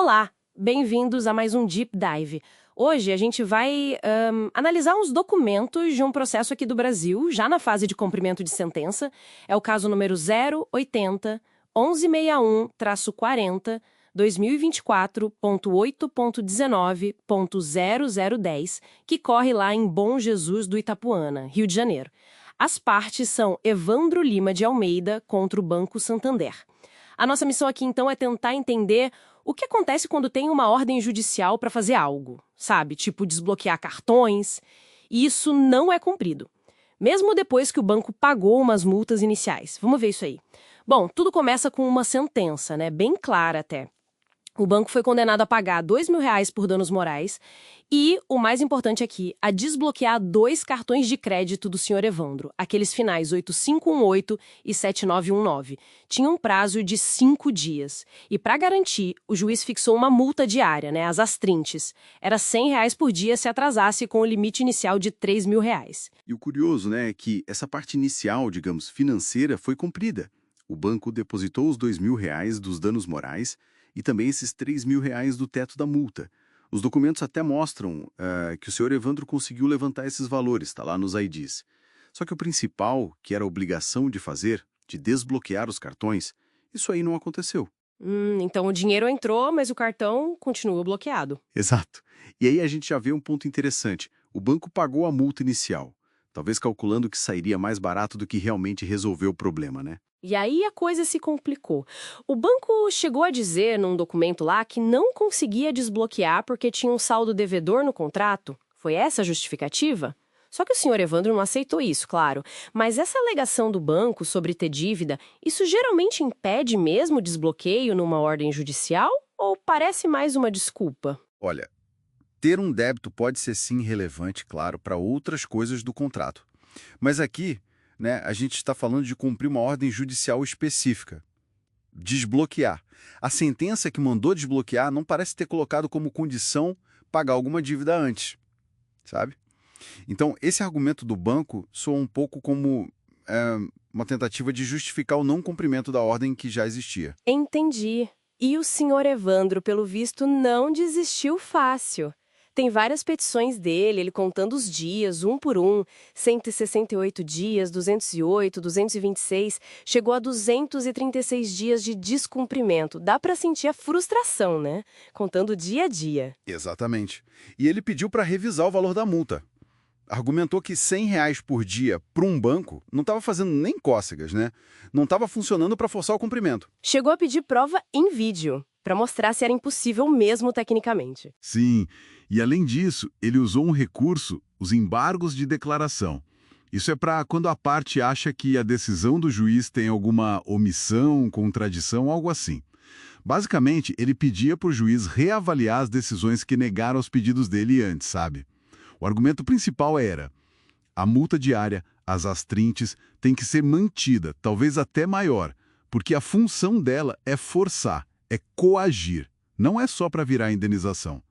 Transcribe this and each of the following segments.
Olá, bem-vindos a mais um Deep Dive. Hoje a gente vai analisar uns documentos de um processo aqui do Brasil, já na fase de cumprimento de sentença. É o caso número 080 1161-40 2024.8.19.0010, que corre lá em Bom Jesus do Itapuana, Rio de Janeiro. As partes são Evandro Lima de Almeida contra o Banco Santander. A nossa missão aqui, então, é tentar entender o que acontece quando tem uma ordem judicial para fazer algo, sabe? Tipo desbloquear cartões, e isso não é cumprido. Mesmo depois que o banco pagou umas multas iniciais. Vamos ver isso aí. Bom, tudo começa com uma sentença, né? Bem clara até. O banco foi condenado a pagar R$ 2.000 por danos morais e, o mais importante aqui, a desbloquear 2 cartões de crédito do senhor Evandro, aqueles finais 8518 e 7919. Tinha um prazo de 5 dias. E, para garantir, o juiz fixou uma multa diária, né, as astrintes. Era R$ 100 por dia se atrasasse com o limite inicial de R$ 3.000. E o curioso, né, é que essa parte inicial, digamos, financeira, foi cumprida. O banco depositou os R$ 2.000 dos danos morais e também esses R$ 3.000 do teto da multa. Os documentos até mostram que o senhor Evandro conseguiu levantar esses valores, está lá nos IDs. Só que o principal, que era a obrigação de fazer, de desbloquear os cartões, isso aí não aconteceu. Então o dinheiro entrou, mas o cartão continua bloqueado. Exato. E aí a gente já vê um ponto interessante. O banco pagou a multa inicial, talvez calculando que sairia mais barato do que realmente resolver o problema, né? E aí a coisa se complicou. O banco chegou a dizer num documento lá que não conseguia desbloquear porque tinha um saldo devedor no contrato. Foi essa a justificativa? Só que o senhor Evandro não aceitou isso, claro. Mas essa alegação do banco sobre ter dívida, isso geralmente impede mesmo o desbloqueio numa ordem judicial? Ou parece mais uma desculpa? Olha, ter um débito pode ser sim relevante, claro, para outras coisas do contrato. Mas aqui, né, a gente está falando de cumprir uma ordem judicial específica. Desbloquear. A sentença que mandou desbloquear não parece ter colocado como condição pagar alguma dívida antes, sabe? Então, esse argumento do banco soa um pouco como uma tentativa de justificar o não cumprimento da ordem que já existia. Entendi. E o senhor Evandro, pelo visto, não desistiu fácil. Tem várias petições dele, ele contando os dias, um por um, 168 dias, 208, 226, chegou a 236 dias de descumprimento. Dá para sentir a frustração, né? Contando dia a dia. Exatamente. E ele pediu para revisar o valor da multa. Argumentou que R$ 100 por dia para um banco não estava fazendo nem cócegas, né? Não estava funcionando para forçar o cumprimento. Chegou a pedir prova em vídeo, para mostrar se era impossível mesmo tecnicamente. Sim, e além disso, ele usou um recurso, os embargos de declaração. Isso é para quando a parte acha que a decisão do juiz tem alguma omissão, contradição, algo assim. Basicamente, ele pedia para o juiz reavaliar as decisões que negaram os pedidos dele antes, sabe? O argumento principal era: a multa diária, as astrintes, tem que ser mantida, talvez até maior, porque a função dela é forçar, é coagir, não é só para virar indenização.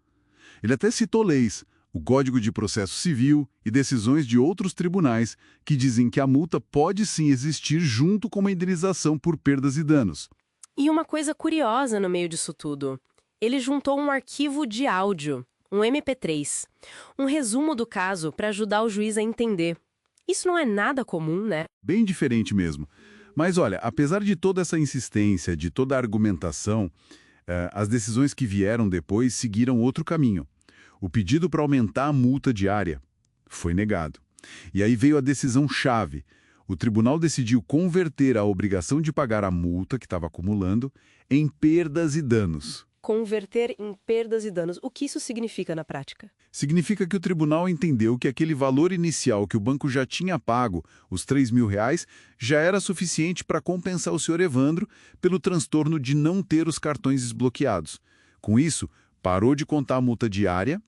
Ele até citou leis, o Código de Processo Civil e decisões de outros tribunais que dizem que a multa pode sim existir junto com uma indenização por perdas e danos. E uma coisa curiosa no meio disso tudo, ele juntou um arquivo de áudio, um MP3, um resumo do caso para ajudar o juiz a entender. Isso não é nada comum, né? Bem diferente mesmo. Mas olha, apesar de toda essa insistência, de toda a argumentação, as decisões que vieram depois seguiram outro caminho. O pedido para aumentar a multa diária foi negado. E aí veio a decisão-chave. O tribunal decidiu converter a obrigação de pagar a multa que estava acumulando em perdas e danos. Converter em perdas e danos. O que isso significa na prática? Significa que o tribunal entendeu que aquele valor inicial que o banco já tinha pago, os R$ 3.000, já era suficiente para compensar o senhor Evandro pelo transtorno de não ter os cartões desbloqueados. Com isso, parou de contar a multa diária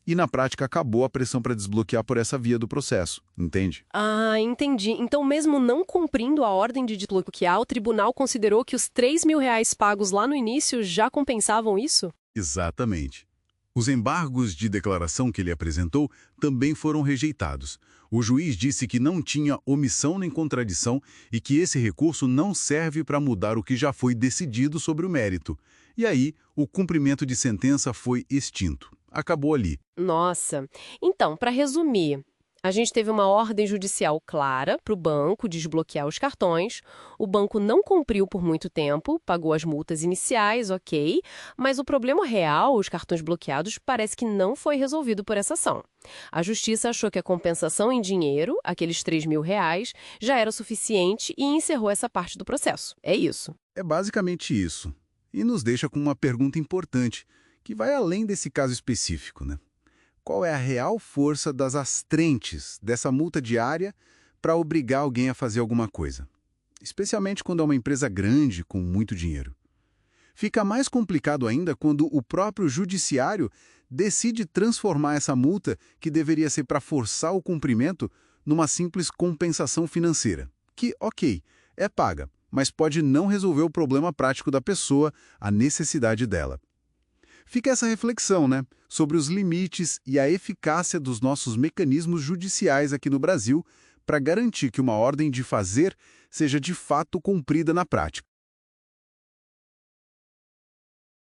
e, na prática, acabou a pressão para desbloquear por essa via do processo, entende? Ah, entendi. Então, mesmo não cumprindo a ordem de desbloquear, o tribunal considerou que os R$ 3.000 pagos lá no início já compensavam isso? Exatamente. Os embargos de declaração que ele apresentou também foram rejeitados. O juiz disse que não tinha omissão nem contradição e que esse recurso não serve para mudar o que já foi decidido sobre o mérito. E aí, o cumprimento de sentença foi extinto. Acabou ali. Nossa. Então, para resumir, a gente teve uma ordem judicial clara para o banco desbloquear os cartões. O banco não cumpriu por muito tempo, pagou as multas iniciais, ok, mas o problema real, os cartões bloqueados, parece que não foi resolvido por essa ação. A justiça achou que a compensação em dinheiro, aqueles R$ 3.000, já era suficiente e encerrou essa parte do processo. É isso. É basicamente isso. E nos deixa com uma pergunta importante, que vai além desse caso específico, né? Qual é a real força das astrentes dessa multa diária para obrigar alguém a fazer alguma coisa? Especialmente quando é uma empresa grande com muito dinheiro. Fica mais complicado ainda quando o próprio judiciário decide transformar essa multa, que deveria ser para forçar o cumprimento, numa simples compensação financeira, que, ok, é paga, mas pode não resolver o problema prático da pessoa, a necessidade dela. Fica essa reflexão, né, sobre os limites e a eficácia dos nossos mecanismos judiciais aqui no Brasil para garantir que uma ordem de fazer seja de fato cumprida na prática.